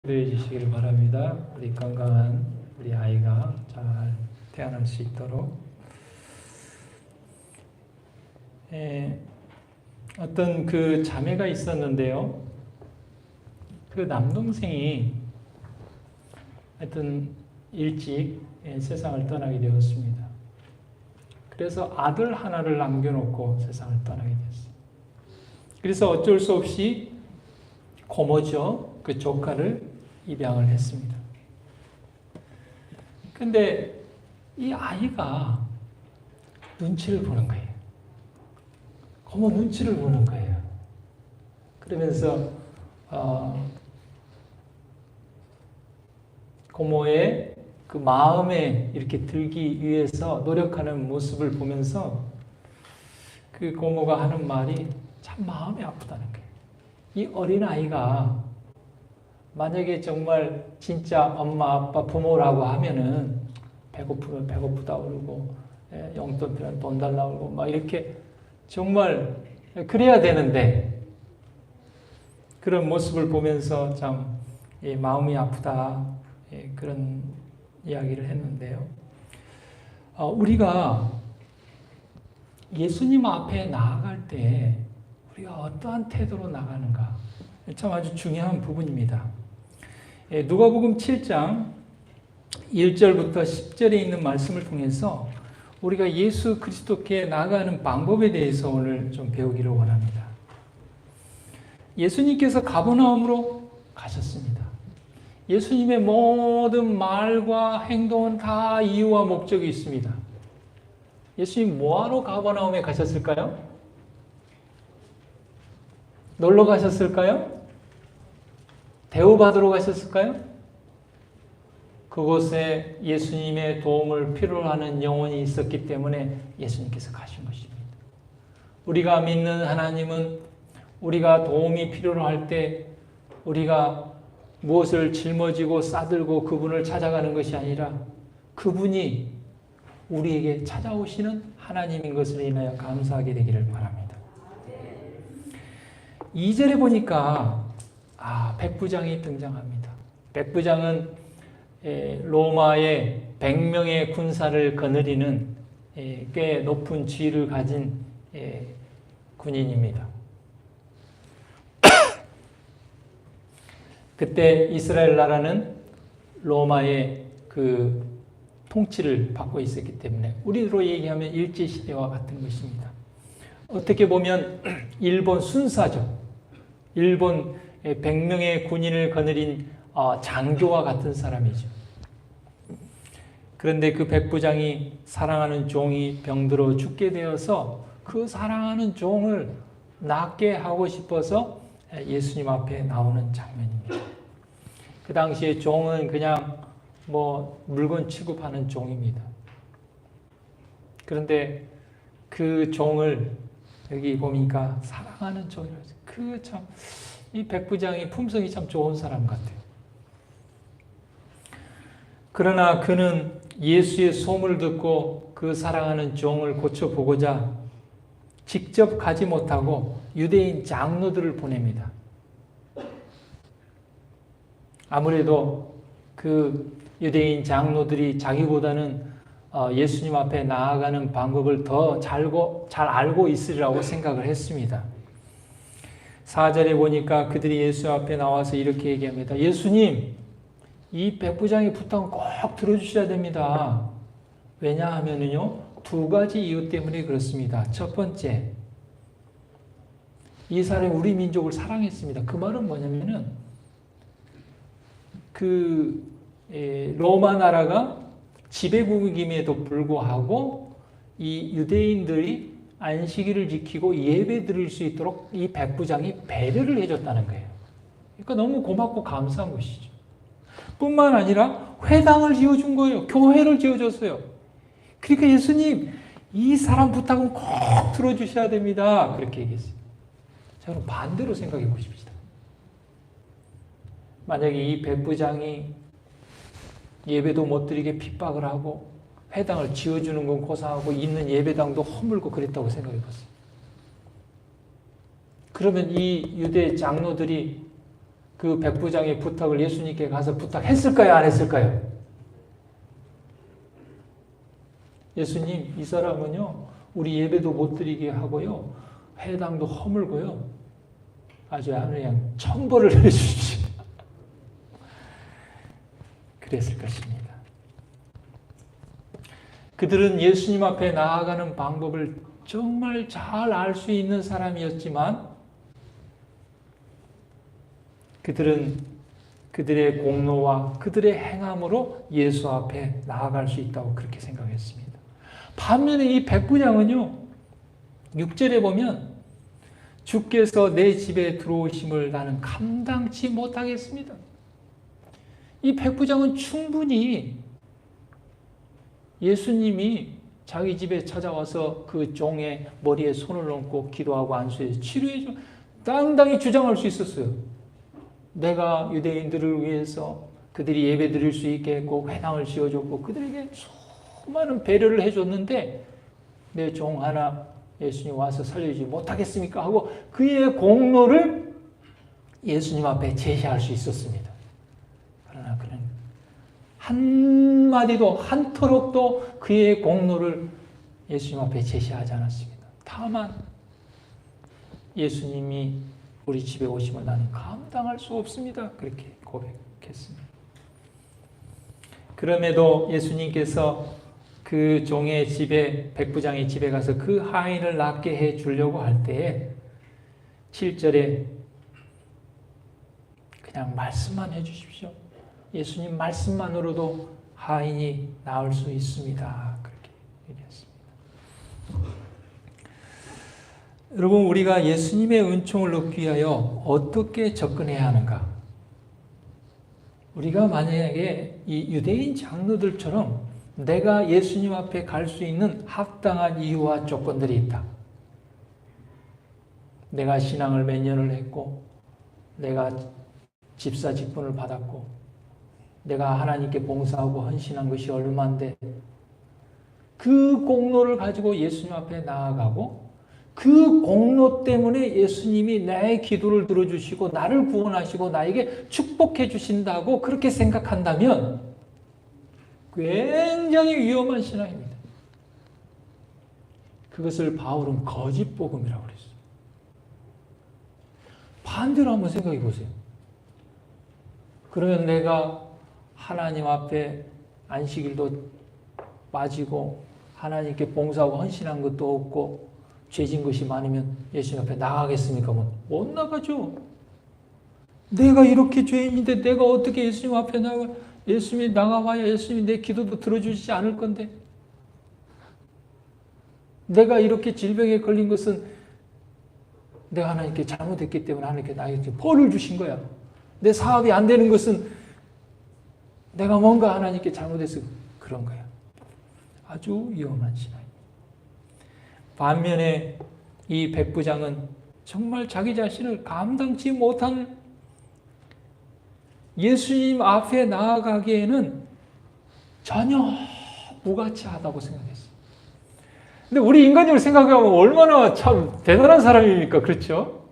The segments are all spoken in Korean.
기도해 주시길 바랍니다. 우리 건강한 우리 아이가 잘 태어날 수 있도록. 어떤 그 자매가 있었는데요. 그 남동생이 하여튼 일찍 세상을 떠나게 되었습니다. 그래서 아들 하나를 남겨놓고 세상을 떠나게 됐어요. 그래서 어쩔 수 없이 고모죠. 그 조카를 입양을 했습니다. 근데 이 아이가 눈치를 보는 거예요. 고모 눈치를 보는 거예요. 그러면서 고모의 그 마음에 이렇게 들기 위해서 노력하는 모습을 보면서 그 고모가 하는 말이 참 마음이 아프다는 거예요. 이 어린아이가 만약에 정말 진짜 엄마, 아빠, 부모라고 하면은 배고프면 배고프다 그러고 용돈 필요하면 돈 달라고 그러고 막 이렇게 정말 그래야 되는데 그런 모습을 보면서 참 마음이 아프다 그런 이야기를 했는데요. 우리가 예수님 앞에 나아갈 때 우리가 어떠한 태도로 나가는가 참 아주 중요한 부분입니다. 누가복음 7장 1절부터 10절에 있는 말씀을 통해서 우리가 예수 그리스도께 나아가는 방법에 대해서 오늘 좀 배우기를 원합니다. 예수님께서 가버나움으로 가셨습니다. 예수님의 모든 말과 행동은 다 이유와 목적이 있습니다. 예수님 뭐하러 가버나움에 가셨을까요? 놀러 가셨을까요? 대우받으러 가셨을까요? 그곳에 예수님의 도움을 필요로 하는 영혼이 있었기 때문에 예수님께서 가신 것입니다. 우리가 믿는 하나님은 우리가 도움이 필요로 할 때 우리가 무엇을 짊어지고 싸들고 그분을 찾아가는 것이 아니라 그분이 우리에게 찾아오시는 하나님인 것을 인하여 감사하게 되기를 바랍니다. 2절에 보니까 백부장이 등장합니다. 백부장은 로마의 100명의 군사를 거느리는 꽤 높은 지위를 가진 군인입니다. 그때 이스라엘 나라는 로마의 그 통치를 받고 있었기 때문에 우리로 얘기하면 일제시대와 같은 것입니다. 어떻게 보면 일본 순사죠. 일본 100명의 군인을 거느린 장교와 같은 사람이죠. 그런데 그 백부장이 사랑하는 종이 병들어 죽게 되어서 그 사랑하는 종을 낫게 하고 싶어서 예수님 앞에 나오는 장면입니다. 그 당시에 종은 그냥 물건 취급하는 종입니다. 그런데 그 종을 여기 보니까 사랑하는 종이라고 했어요. 이 백부장이 품성이 참 좋은 사람 같아요. 그러나 그는 예수의 소문을 듣고 그 사랑하는 종을 고쳐보고자 직접 가지 못하고 유대인 장로들을 보냅니다. 아무래도 그 유대인 장로들이 자기보다는 예수님 앞에 나아가는 방법을 더 잘 알고 있으리라고 생각을 했습니다. 4절에 보니까 그들이 예수 앞에 나와서 이렇게 얘기합니다. 예수님, 이 백부장의 부탁은 꼭 들어주셔야 됩니다. 왜냐하면요, 2가지 이유 때문에 그렇습니다. 첫 번째, 이 사람이 우리 민족을 사랑했습니다. 그 말은 뭐냐면은, 로마 나라가 지배국임에도 불구하고 이 유대인들이 안식일을 지키고 예배 드릴 수 있도록 이 백부장이 배려를 해줬다는 거예요. 그러니까 너무 고맙고 감사한 것이죠. 뿐만 아니라 회당을 지어준 거예요. 교회를 지어줬어요. 그러니까 예수님, 이 사람 부탁은 꼭 들어주셔야 됩니다. 그렇게 얘기했어요. 자, 그럼 반대로 생각해 보십시다. 만약에 이 백부장이 예배도 못 드리게 핍박을 하고 회당을 지어주는 건 고사하고 있는 예배당도 허물고 그랬다고 생각해 보세요. 그러면 이 유대 장로들이 그 백부장의 부탁을 예수님께 가서 부탁했을까요? 안 했을까요? 예수님, 이 사람은요, 우리 예배도 못 드리게 하고요, 회당도 허물고요, 아주 그냥 천벌을 내려주십시오. 그랬을 것입니다. 그들은 예수님 앞에 나아가는 방법을 정말 잘 알 수 있는 사람이었지만 그들은 그들의 공로와 그들의 행함으로 예수 앞에 나아갈 수 있다고 그렇게 생각했습니다. 반면에 이 백부장은요, 6절에 보면 주께서 내 집에 들어오심을 나는 감당치 못하겠습니다. 이 백부장은 충분히 예수님이 자기 집에 찾아와서 그 종의 머리에 손을 얹고 기도하고 안수해서 치료해줘 당당히 주장할 수 있었어요. 내가 유대인들을 위해서 그들이 예배 드릴 수 있게 했고 회당을 지어줬고 그들에게 수많은 배려를 해줬는데 내 종 하나 예수님 와서 살려주지 못하겠습니까? 하고 그의 공로를 예수님 앞에 제시할 수 있었습니다. 그러나 그는 한마디도 한터럭도 그의 공로를 예수님 앞에 제시하지 않았습니다. 다만 예수님이 우리 집에 오시면 나는 감당할 수 없습니다. 그렇게 고백했습니다. 그럼에도 예수님께서 그 종의 집에, 백부장의 집에 가서 그 하인을 낫게 해 주려고 할 때에 7절에 그냥 말씀만 해 주십시오. 예수님 말씀만으로도 하인이 나을 수 있습니다. 그렇게 얘기했습니다. 여러분, 우리가 예수님의 은총을 얻기 위하여 어떻게 접근해야 하는가? 우리가 만약에 이 유대인 장로들처럼 내가 예수님 앞에 갈 수 있는 합당한 이유와 조건들이 있다. 내가 신앙을 몇 년을 했고, 내가 집사 직분을 받았고, 내가 하나님께 봉사하고 헌신한 것이 얼마인데, 그 공로를 가지고 예수님 앞에 나아가고, 그 공로 때문에 예수님이 나의 기도를 들어주시고 나를 구원하시고 나에게 축복해 주신다고 그렇게 생각한다면 굉장히 위험한 신앙입니다. 그것을 바울은 거짓 복음이라고 그랬어요. 반대로 한번 생각해 보세요. 그러면 내가 하나님 앞에 안식일도 빠지고 하나님께 봉사하고 헌신한 것도 없고 죄진 것이 많으면 예수님 앞에 나가겠습니까? 못 나가죠. 내가 이렇게 죄인인데 내가 어떻게 예수님 앞에 나가? 예수님이 나가봐야 예수님이 내 기도도 들어주시지 않을 건데. 내가 이렇게 질병에 걸린 것은 내가 하나님께 잘못했기 때문에 하나님께 나에게 벌을 주신 거야. 내 사업이 안 되는 것은 내가 뭔가 하나님께 잘못해서 그런 거야. 아주 위험한 신앙. 반면에 이 백부장은 정말 자기 자신을 감당치 못한 예수님 앞에 나아가기에는 전혀 무가치하다고 생각했어요. 근데 우리 인간적으로 생각하면 얼마나 참 대단한 사람입니까? 그렇죠?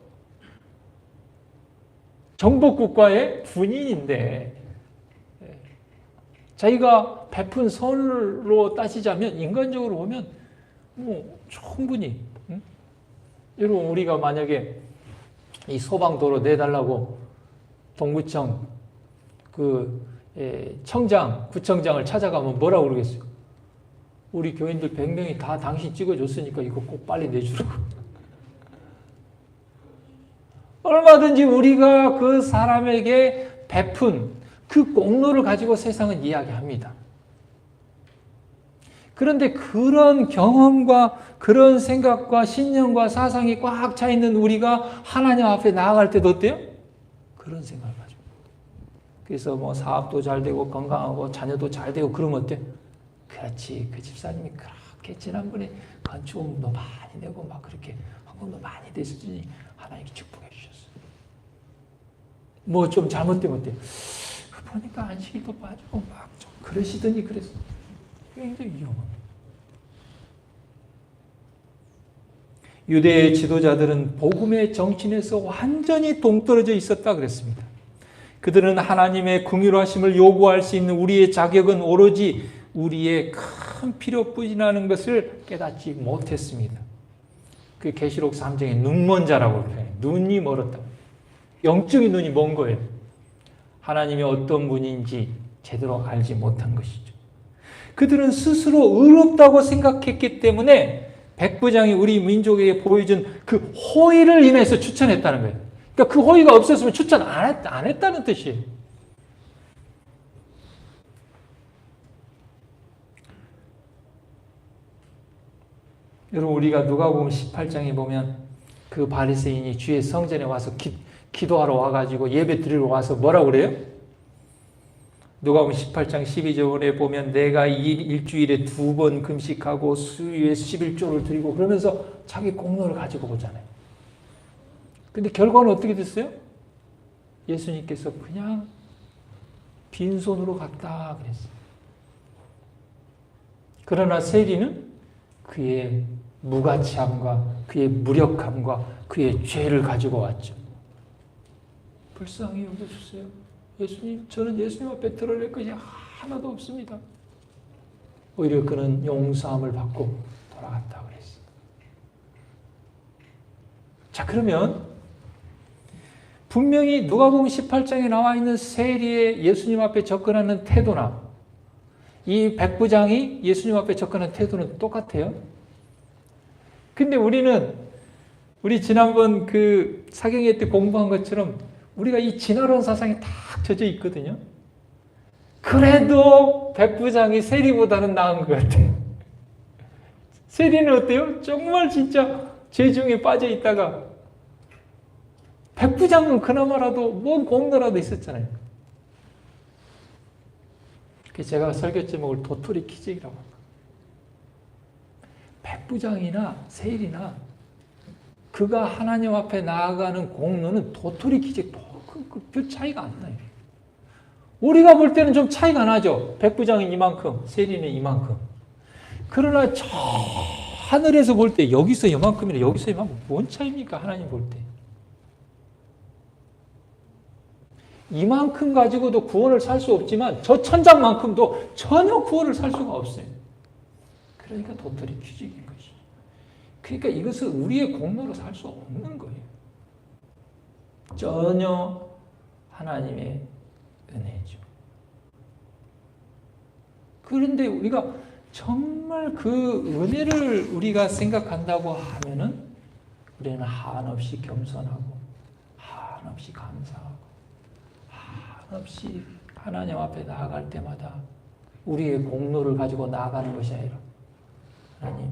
정복국가의 군인인데 자기가 베푼 선으로 따지자면 인간적으로 보면 충분히 여러분 우리가 만약에 이 소방도로 내달라고 동구청 구청장을 찾아가면 뭐라고 그러겠어요? 우리 교인들 100명이 다 당신 찍어줬으니까 이거 꼭 빨리 내주라고. 얼마든지 우리가 그 사람에게 베푼 그 공로를 가지고 세상은 이야기합니다. 그런데 그런 경험과 그런 생각과 신념과 사상이 꽉 차 있는 우리가 하나님 앞에 나아갈 때도 어때요? 그런 생각을 가지고. 그래서 사업도 잘 되고 건강하고 자녀도 잘 되고 그러면 어때? 그렇지. 그 집사님이 그렇게 지난번에 건축금도 많이 내고 막 그렇게 헌금도 많이 됐으니 하나님께 축복해 주셨어요. 좀 잘못되면 어때? 보니까 안식일도 빠지고 막 좀 그러시더니 그랬어. 굉장히 위험합니다. 유대의 지도자들은 복음의 정신에서 완전히 동떨어져 있었다 그랬습니다. 그들은 하나님의 긍휼하심을 요구할 수 있는 우리의 자격은 오로지 우리의 큰 필요뿐이라는 것을 깨닫지 못했습니다. 그 계시록 3장에 눈먼 자라고 표현해요. 눈이 멀었다고. 영적인 눈이 먼 거예요. 하나님이 어떤 분인지 제대로 알지 못한 것이죠. 그들은 스스로 의롭다고 생각했기 때문에 백부장이 우리 민족에게 보여준 그 호의를 인해서 추천했다는 거예요. 그러니까 그 호의가 없었으면 추천 안 했다는 뜻이에요. 여러분, 우리가 누가복음 18장에 보면 그 바리새인이 주의 성전에 와서 기도하러 와가지고 예배 드리러 와서 뭐라고 그래요? 누가복음 18장 12절에 보면 내가 일주일에 2번 금식하고 수요일에 11조를 드리고 그러면서 자기 공로를 가지고 오잖아요. 근데 결과는 어떻게 됐어요? 예수님께서 그냥 빈손으로 갔다 그랬어요. 그러나 세리는 그의 무가치함과 그의 무력함과 그의 죄를 가지고 왔죠. 불쌍히 여겨주세요. 예수님, 저는 예수님 앞에 드러낼 것이 하나도 없습니다. 오히려 그는 용서함을 받고 돌아갔다고 그랬어요. 자, 그러면 분명히 누가복음 18장에 나와 있는 세리의 예수님 앞에 접근하는 태도나 이 백부장이 예수님 앞에 접근하는 태도는 똑같아요. 근데 우리 지난번 그 사경회 때 공부한 것처럼 우리가 이 진화론 사상이 딱 젖어 있거든요. 그래도 백부장이 세리보다는 나은 것 같아요. 세리는 어때요? 정말 진짜 죄 중에 빠져 있다가 백부장은 그나마라도 뭔 공로라도 있었잖아요. 그래서 제가 설교 제목을 도토리 키재기라고 합니다. 백부장이나 세리나 그가 하나님 앞에 나아가는 공로는 도토리 키재기 별 차이가 안 나요. 우리가 볼 때는 좀 차이가 나죠. 백부장은 이만큼, 세리는 이만큼. 그러나 저 하늘에서 볼 때 여기서 이만큼이나 여기서 이만큼 뭔 차이입니까? 하나님 볼 때. 이만큼 가지고도 구원을 살 수 없지만 저 천장만큼도 전혀 구원을 살 수가 없어요. 그러니까 도토리 퀴즈인 것이죠. 그러니까 이것은 우리의 공로로 살 수 없는 거예요. 전혀 하나님의 은혜죠. 그런데 우리가 정말 그 은혜를 우리가 생각한다고 하면은 우리는 한없이 겸손하고 한없이 감사하고 한없이 하나님 앞에 나아갈 때마다 우리의 공로를 가지고 나아가는 것이 아니라 하나님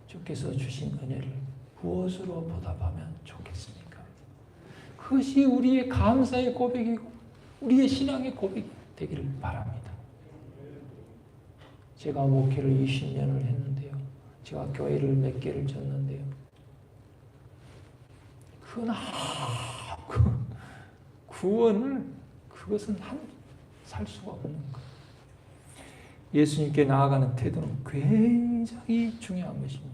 주께서 주신 은혜를 무엇으로 보답하면 좋겠습니까? 그것이 우리의 감사의 고백이고 우리의 신앙의 고백이 되기를 바랍니다. 제가 목회를 20년을 했는데요. 제가 교회를 몇 개를 졌는데요. 구원을 그것은 살 수가 없는 거예요. 예수님께 나아가는 태도는 굉장히 중요한 것입니다.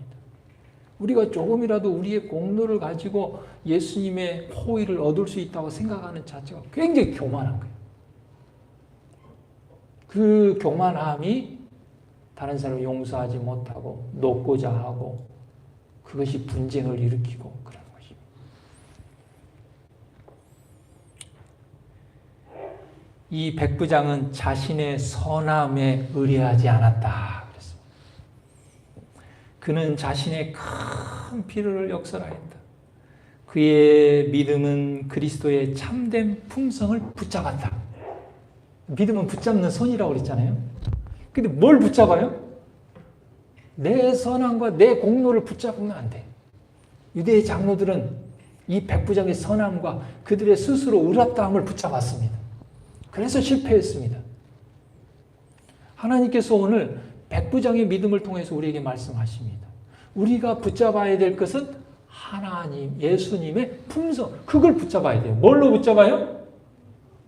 우리가 조금이라도 우리의 공로를 가지고 예수님의 호의를 얻을 수 있다고 생각하는 자체가 굉장히 교만한 거예요. 그 교만함이 다른 사람을 용서하지 못하고 높고자 하고 그것이 분쟁을 일으키고 그런 것입니다. 이 백부장은 자신의 선함에 의뢰하지 않았다. 그는 자신의 큰 필요를 역설하였다. 그의 믿음은 그리스도의 참된 풍성을 붙잡았다. 믿음은 붙잡는 손이라고 그랬잖아요. 근데 뭘 붙잡아요? 내 선함과 내 공로를 붙잡으면 안 돼. 유대의 장로들은 이 백부장의 선함과 그들의 스스로 의롭다함을 붙잡았습니다. 그래서 실패했습니다. 하나님께서 오늘 백부장의 믿음을 통해서 우리에게 말씀하십니다. 우리가 붙잡아야 될 것은 하나님, 예수님의 품성, 그걸 붙잡아야 돼요. 뭘로 붙잡아요?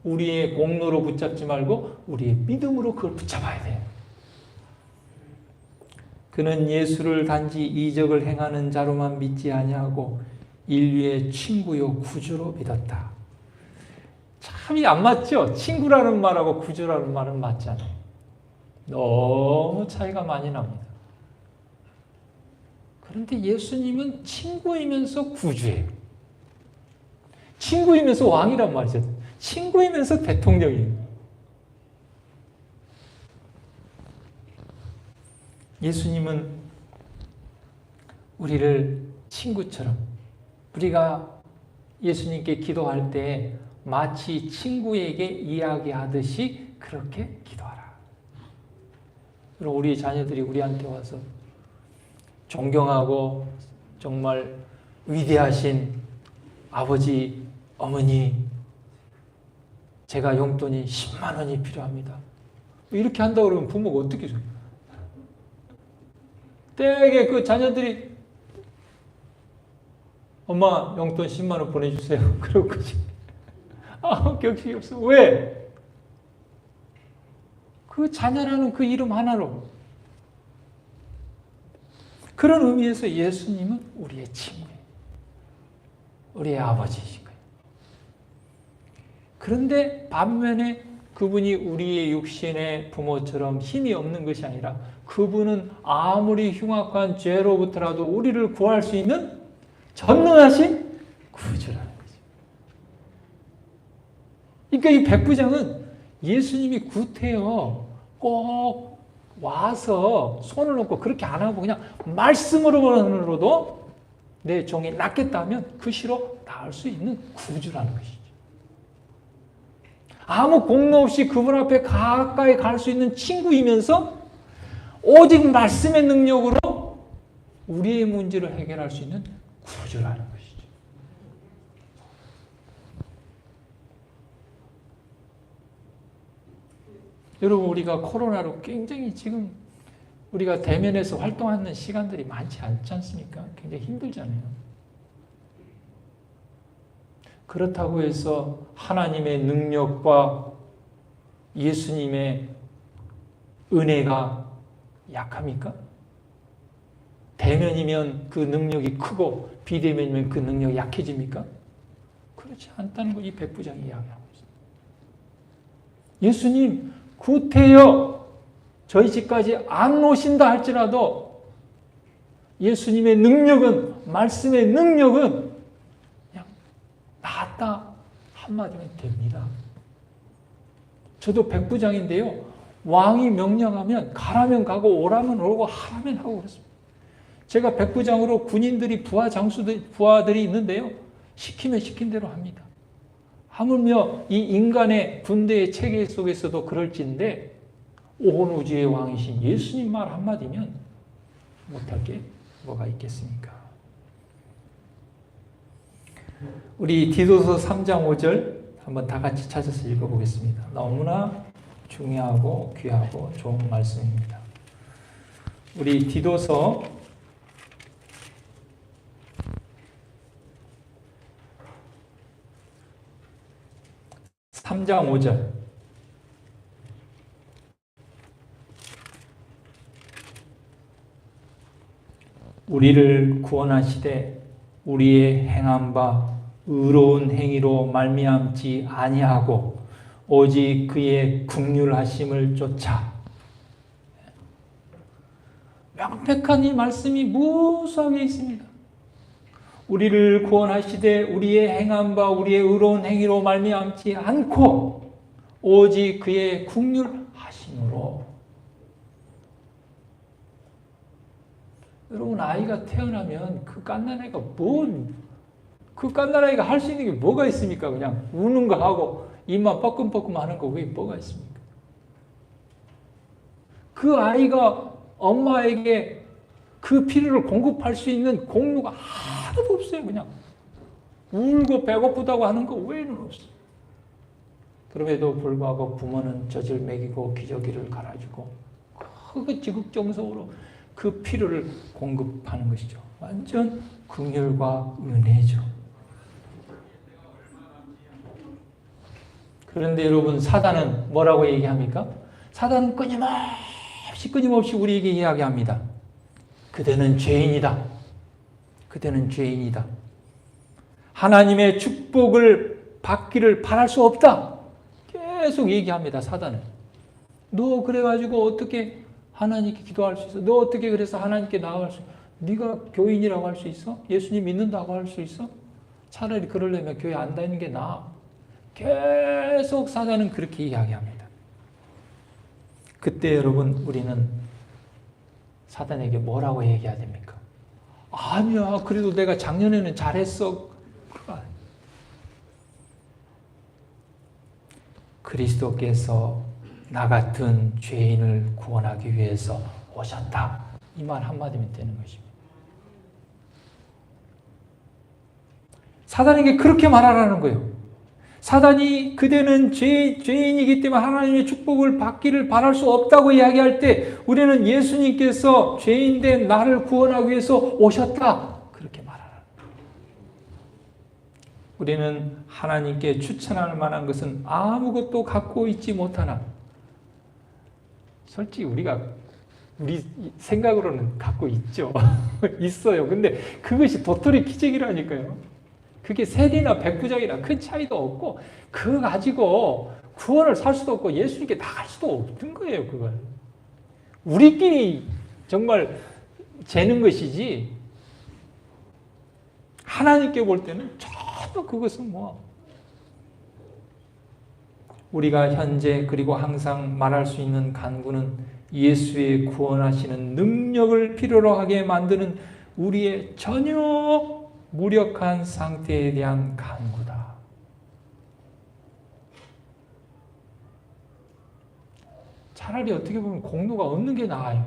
우리의 공로로 붙잡지 말고 우리의 믿음으로 그걸 붙잡아야 돼요. 그는 예수를 단지 이적을 행하는 자로만 믿지 아니하고 인류의 친구요 구주로 믿었다. 참이 안 맞죠? 친구라는 말하고 구주라는 말은 맞잖아요. 너무 차이가 많이 납니다. 그런데 예수님은 친구이면서 구주예요. 친구이면서 왕이란 말이죠. 친구이면서 대통령이에요. 예수님은 우리를 친구처럼, 우리가 예수님께 기도할 때 마치 친구에게 이야기하듯이 그렇게 기도하라. 그럼 우리 자녀들이 우리한테 와서 존경하고 정말 위대하신 아버지, 어머니, 제가 용돈이 10만 원이 필요합니다. 이렇게 한다고 그러면 부모가 어떻게 해요? 때에 그 자녀들이 엄마 용돈 10만 원 보내주세요. 그럴 거지. 격식이 없어. 왜? 그 자녀라는 그 이름 하나로. 그런 의미에서 예수님은 우리의 친구예요. 우리의 아버지이신 거예요. 그런데 반면에 그분이 우리의 육신의 부모처럼 힘이 없는 것이 아니라 그분은 아무리 흉악한 죄로부터라도 우리를 구할 수 있는 전능하신 구주라는 거죠. 그러니까 이 백부장은 예수님이 구태여 꼭 와서 손을 놓고 그렇게 안 하고 그냥 말씀으로도 내 종이 낫겠다 하면 그 시로 나을 수 있는 구주라는 것이죠. 아무 공로 없이 그분 앞에 가까이 갈 수 있는 친구이면서 오직 말씀의 능력으로 우리의 문제를 해결할 수 있는 구주라는 것이죠. 여러분, 우리가 코로나로 굉장히 지금 우리가 대면에서 활동하는 시간들이 많지 않지 않습니까? 굉장히 힘들잖아요. 그렇다고 해서 하나님의 능력과 예수님의 은혜가 약합니까? 대면이면 그 능력이 크고 비대면이면 그 능력이 약해집니까? 그렇지 않다는 걸 이 백부장이 이야기하고 있습니다. 예수님 구태여 저희 집까지 안 오신다 할지라도 예수님의 능력은, 말씀의 능력은 그냥 나았다 한마디면 됩니다. 저도 백부장인데요. 왕이 명령하면 가라면 가고 오라면 오고 하라면 하고 그렇습니다. 제가 백부장으로 군인들이 부하들이 있는데요. 시키면 시킨 대로 합니다. 하물며 이 인간의 군대의 체계 속에서도 그럴진데 온 우주의 왕이신 예수님 말 한마디면 못할 게 뭐가 있겠습니까? 우리 디도서 3장 5절 한번 다 같이 찾아서 읽어보겠습니다. 너무나 중요하고 귀하고 좋은 말씀입니다. 우리 디도서 3장 5절. 우리를 구원하시되 우리의 행한 바 의로운 행위로 말미암지 아니하고 오직 그의 긍휼하심을 쫓아. 명백한 이 말씀이 무수하게 있습니다. 우리를 구원하시되 우리의 행한 바 우리의 의로운 행위로 말미암지 않고 오직 그의 긍휼하심으로. 여러분, 아이가 태어나면 그 갓난아이가 그 갓난아이가 할 수 있는 게 뭐가 있습니까? 그냥 우는 거 하고 입만 뻐끔뻐끔 하는 거 외에 뭐가 있습니까? 그 아이가 엄마에게 그 필요를 공급할 수 있는 공로가 하나도 없어요. 그냥 울고 배고프다고 하는 거 외에는 없어요. 그럼에도 불구하고 부모는 젖을 먹이고 기저귀를 갈아주고 그 지극정성으로 그 필요를 공급하는 것이죠. 완전 긍휼과 은혜죠. 그런데 여러분, 사단은 뭐라고 얘기합니까? 사단은 끊임없이 우리에게 이야기합니다. 그대는 죄인이다. 그대는 죄인이다. 하나님의 축복을 받기를 바랄 수 없다. 계속 얘기합니다. 사단은. 너 그래가지고 어떻게 하나님께 기도할 수 있어? 너 어떻게 그래서 하나님께 나아갈 수 있어? 네가 교인이라고 할 수 있어? 예수님 믿는다고 할 수 있어? 차라리 그러려면 교회 안 다니는 게 나아. 계속 사단은 그렇게 이야기합니다. 그때 여러분 우리는 사단에게 뭐라고 얘기해야 됩니까? 아니야, 그래도 내가 작년에는 잘했어. 그리스도께서 나 같은 죄인을 구원하기 위해서 오셨다. 이 말 한마디면 되는 것입니다. 사단에게 그렇게 말하라는 거예요. 사단이 그대는 죄인이기 때문에 하나님의 축복을 받기를 바랄 수 없다고 이야기할 때 우리는 예수님께서 죄인된 나를 구원하기 위해서 오셨다. 그렇게 말하라. 우리는 하나님께 추천할 만한 것은 아무것도 갖고 있지 못하나 솔직히 우리 생각으로는 갖고 있죠. 있어요. 근데 그것이 도토리 기적이라니까요. 그게 세리나 백부장이나 큰 차이도 없고 그거 가지고 구원을 살 수도 없고 예수님께 나갈 수도 없는 거예요. 그걸 우리끼리 정말 재는 것이지 하나님께 볼 때는 전혀 그것은 우리가 현재 그리고 항상 말할 수 있는 간구는 예수의 구원하시는 능력을 필요로 하게 만드는 우리의 전혀 무력한 상태에 대한 간구다. 차라리 어떻게 보면 공로가 없는 게 나아요.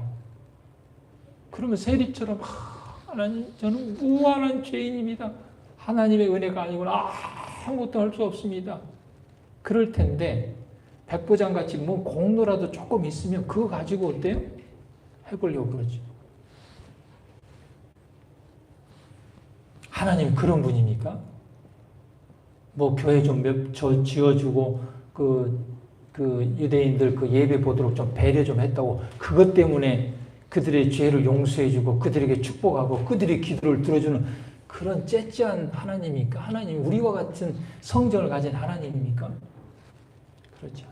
그러면 세리처럼 하나님 저는 무한한 죄인입니다. 하나님의 은혜가 아니구나. 아무것도 할 수 없습니다. 그럴 텐데 백부장같이 공로라도 조금 있으면 그거 가지고 어때요? 해보려고 그러지. 하나님 그런 분입니까? 교회 좀 지어주고 그 유대인들 그 예배 보도록 좀 배려 좀 했다고 그것 때문에 그들의 죄를 용서해주고 그들에게 축복하고 그들의 기도를 들어주는 그런 째째한 하나님입니까? 하나님 우리와 같은 성정을 가진 하나님입니까? 그렇죠.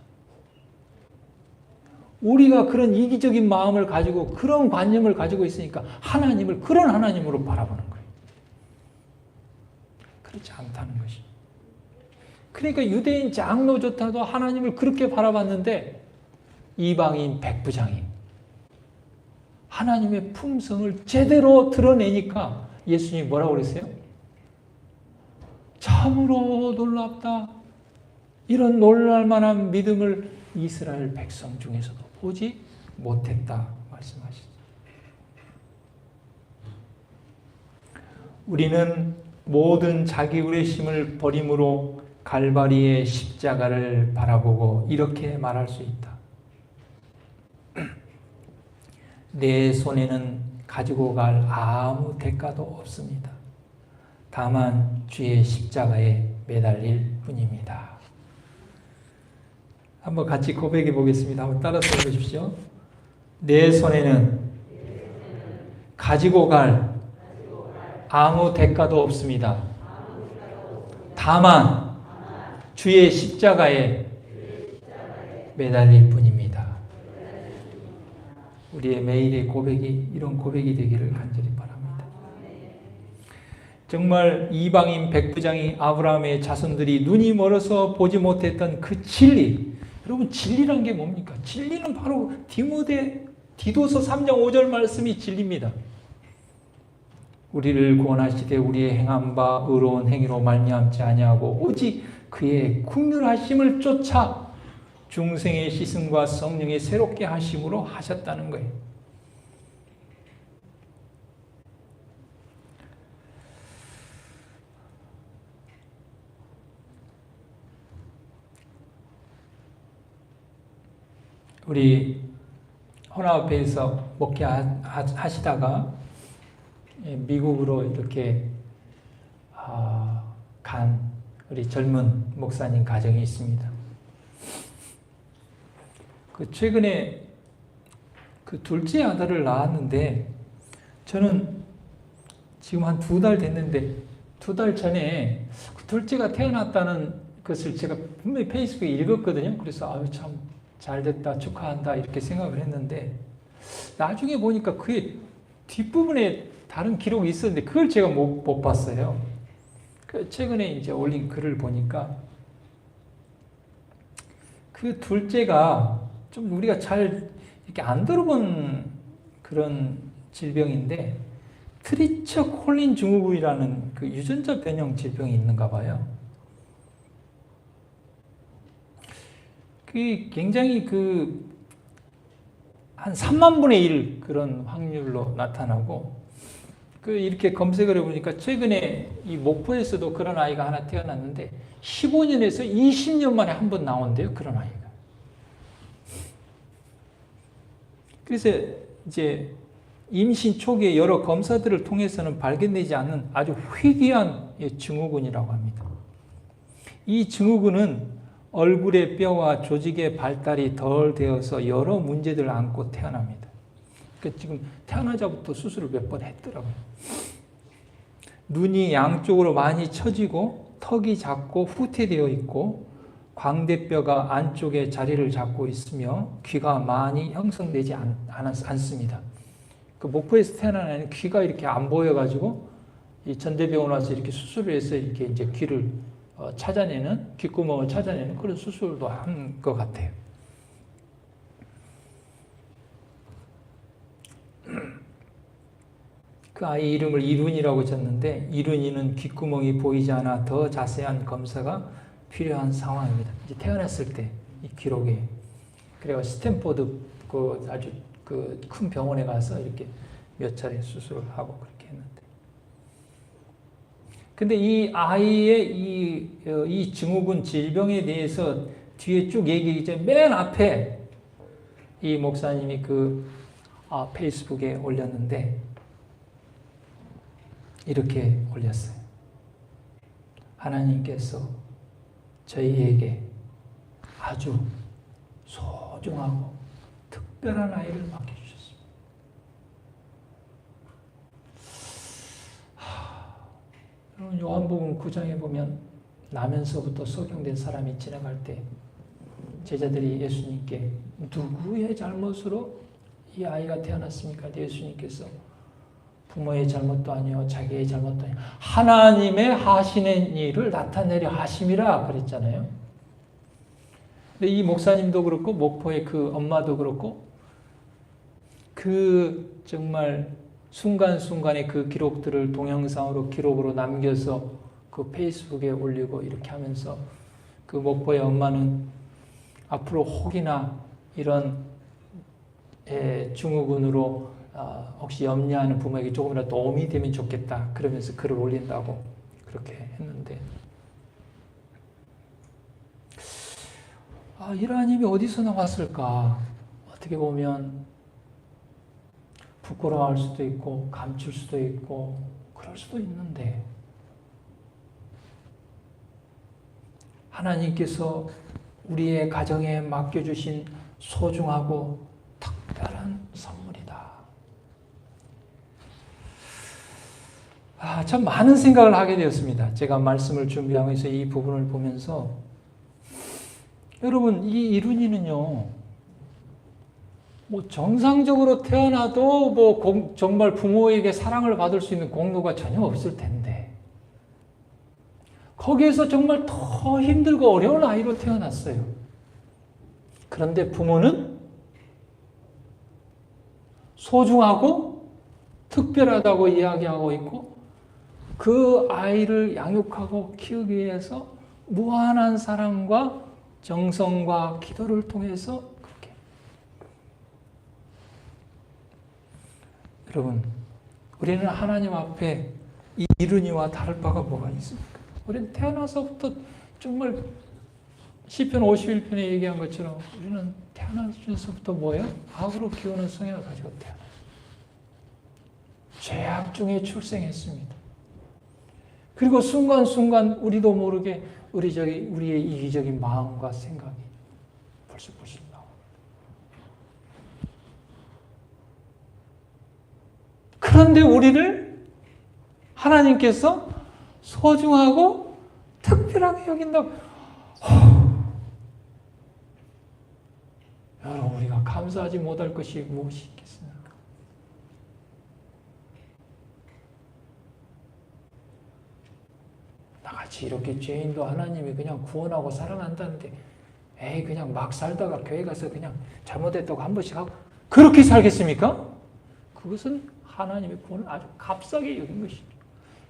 우리가 그런 이기적인 마음을 가지고 그런 관념을 가지고 있으니까 하나님을 그런 하나님으로 바라보는 거예요. 그렇지 않다는 것이. 그러니까 유대인 장로조차도 하나님을 그렇게 바라봤는데 이방인 백부장이 하나님의 품성을 제대로 드러내니까 예수님이 뭐라고 그랬어요? 참으로 놀랍다. 이런 놀랄만한 믿음을 이스라엘 백성 중에서도 보지 못했다 말씀하시죠. 우리는 모든 자기 의뢰심을 버림으로 갈바리의 십자가를 바라보고 이렇게 말할 수 있다. 내 손에는 가지고 갈 아무 대가도 없습니다. 다만 주의 십자가에 매달릴 뿐입니다. 한번 같이 고백해 보겠습니다. 한번 따라서 해보십시오. 내 손에는 가지고 갈 아무 대가도 없습니다. 다만 주의 십자가에 매달릴 뿐입니다. 우리의 매일의 고백이 이런 고백이 되기를 간절히 바랍니다. 정말 이방인 백부장이 아브라함의 자손들이 눈이 멀어서 보지 못했던 그 진리, 여러분 진리란 게 뭡니까? 진리는 바로 디도서 3장 5절 말씀이 진리입니다. 우리를 구원하시되 우리의 행한 바 의로운 행위로 말미암지 아니하고 오직 그의 긍휼하심을 쫓아 중생의 씻음과 성령의 새롭게 하심으로 하셨다는 거예요. 우리 혼합회에서 목회하시다가 미국으로 이렇게 간 우리 젊은 목사님 가정이 있습니다. 최근에 둘째 아들을 낳았는데 저는 지금 한 2달 됐는데 2달 전에 둘째가 태어났다는 것을 제가 분명히 페이스북에 읽었거든요. 그래서 아유 참 잘됐다 축하한다 이렇게 생각을 했는데 나중에 보니까 그의 뒷부분에 다른 기록이 있었는데 그걸 제가 못 봤어요. 최근에 이제 올린 글을 보니까 그 둘째가 좀 우리가 잘 이렇게 안 들어본 그런 질병인데 트리처 콜린 증후군이라는 그 유전자 변형 질병이 있는가 봐요. 그게 굉장히 한 3만 분의 1 그런 확률로 나타나고 이렇게 검색을 해보니까 최근에 이 목포에서도 그런 아이가 하나 태어났는데 15년에서 20년 만에 한 번 나온대요. 그런 아이가. 그래서 이제 임신 초기에 여러 검사들을 통해서는 발견되지 않는 아주 희귀한 증후군이라고 합니다. 이 증후군은 얼굴의 뼈와 조직의 발달이 덜 되어서 여러 문제들을 안고 태어납니다. 그러니까 지금 태어나자부터 수술을 몇 번 했더라고요. 눈이 양쪽으로 많이 처지고 턱이 작고 후퇴되어 있고 광대뼈가 안쪽에 자리를 잡고 있으며 귀가 많이 형성되지 않습니다. 그 목포에서 태어난 아이는 귀가 이렇게 안 보여가지고 이 전대병원 와서 이렇게 수술을 해서 이렇게 이제 귀를 찾아내는 귓구멍을 찾아내는 그런 수술도 한 것 같아요. 그 아이 이름을 이룬이라고 졌는데 이룬이는 귓구멍이 보이지 않아 더 자세한 검사가 필요한 상황입니다. 이제 태어났을 때 이 기록에 그래가 스탠포드 그 아주 그 큰 병원에 가서 이렇게 몇 차례 수술을 하고 그렇게 했는데. 근데 이 아이의 이 증후군 질병에 대해서 뒤에 쭉 얘기하기 전에 맨 앞에 이 목사님이 페이스북에 올렸는데 이렇게 올렸어요. 하나님께서 저희에게 아주 소중하고 특별한 아이를 맡겨주셨습니다. 여러분 요한복음 9장에 보면 나면서부터 소경된 사람이 지나갈 때 제자들이 예수님께 누구의 잘못으로 이 아이가 태어났습니까? 예수님께서 부모의 잘못도 아니요 자기의 잘못도 아니요 하나님의 하시는 일을 나타내려 하심이라 그랬잖아요. 근데 이 목사님도 그렇고 목포의 그 엄마도 그렇고 그 정말 순간순간의 그 기록들을 동영상으로 기록으로 남겨서 그 페이스북에 올리고 이렇게 하면서 그 목포의 엄마는 앞으로 혹이나 이런 증후군으로 혹시 염려하는 부모에게 조금이라도 도움이 되면 좋겠다 그러면서 글을 올린다고 그렇게 했는데 이러한 힘이 어디서 나왔을까? 어떻게 보면 부끄러워할 수도 있고 감출 수도 있고 그럴 수도 있는데 하나님께서 우리의 가정에 맡겨주신 소중하고 특별한 선물이다. 참 많은 생각을 하게 되었습니다. 제가 말씀을 준비하면서 이 부분을 보면서 여러분 이 이룬이는요 정상적으로 태어나도 정말 부모에게 사랑을 받을 수 있는 공로가 전혀 없을 텐데 거기에서 정말 더 힘들고 어려운 아이로 태어났어요. 그런데 부모는 소중하고 특별하다고 이야기하고 있고 그 아이를 양육하고 키우기 위해서 무한한 사랑과 정성과 기도를 통해서 그렇게. 여러분, 우리는 하나님 앞에 이 이룬이와 다를 바가 뭐가 있습니까? 우리는 태어나서부터 정말 시편 51편에 얘기한 것처럼 우리는 태어나서부터 뭐예요? 악으로 기우는 성향을 가지고 태어났어요. 죄악 중에 출생했습니다. 그리고 순간순간 우리도 모르게 우리의 이기적인 마음과 생각이 벌써 나옵니다. 그런데 우리를 하나님께서 소중하고 특별하게 여긴다고. 여러분, 우리가 감사하지 못할 것이 무엇이 있겠습니까? 나같이 이렇게 죄인도 하나님이 그냥 구원하고 사랑한다는데, 에이, 그냥 막 살다가 교회 가서 그냥 잘못했다고 한 번씩 하고, 그렇게 살겠습니까? 그것은 하나님의 구원을 아주 값싸게 여긴 것이죠.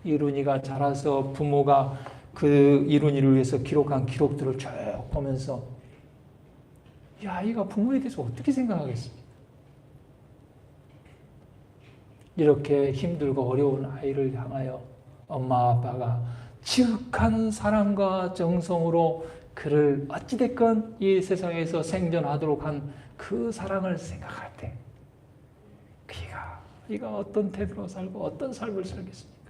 이룬이가 자라서 부모가 그 이룬이를 위해서 기록한 기록들을 쭉 보면서, 이 아이가 부모에 대해서 어떻게 생각하겠습니까? 이렇게 힘들고 어려운 아이를 향하여 엄마 아빠가 지극한 사랑과 정성으로 그를 어찌됐건 이 세상에서 생존하도록 한 그 사랑을 생각할 때 그가 어떤 태도로 살고 어떤 삶을 살겠습니까?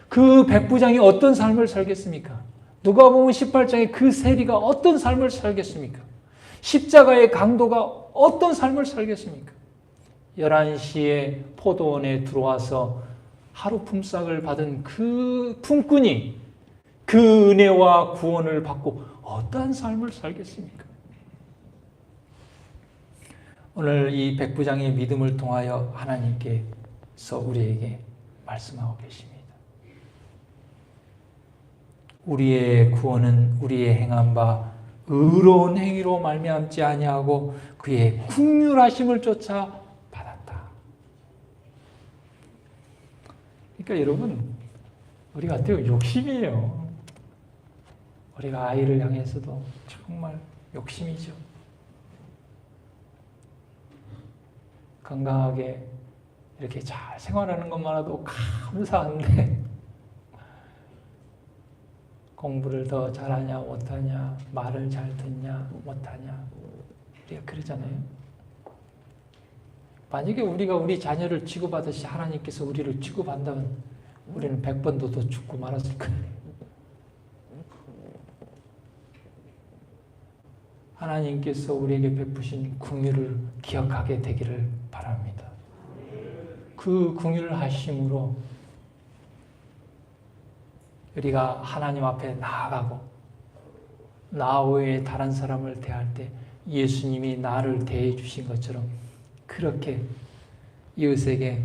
그 백부장이 어떤 삶을 살겠습니까? 누가복음 18장의 그 세리가 어떤 삶을 살겠습니까? 십자가의 강도가 어떤 삶을 살겠습니까? 11시에 포도원에 들어와서 하루 품삯을 받은 그 품꾼이 그 은혜와 구원을 받고 어떠한 삶을 살겠습니까? 오늘 이 백부장의 믿음을 통하여 하나님께서 우리에게 말씀하고 계십니다. 우리의 구원은 우리의 행한 바 의로운 행위로 말미암지 아니하고 그의 긍휼하심을 쫓아 받았다. 그러니까 여러분, 우리 같아요, 욕심이에요. 우리가 아이를 향해서도 정말 욕심이죠. 건강하게 이렇게 잘 생활하는 것만으로도 감사한데 공부를 더 잘하냐 못하냐, 말을 잘 듣냐 못하냐, 우리가 그러잖아요. 만약에 우리가 우리 자녀를 취급하듯이 하나님께서 우리를 취급한다면 우리는 100번도 더 죽고 말았을 거예요. 하나님께서 우리에게 베푸신 긍휼을 기억하게 되기를 바랍니다. 그 긍휼하심으로 우리가 하나님 앞에 나아가고 나 외에 다른 사람을 대할 때 예수님이 나를 대해 주신 것처럼 그렇게 이웃에게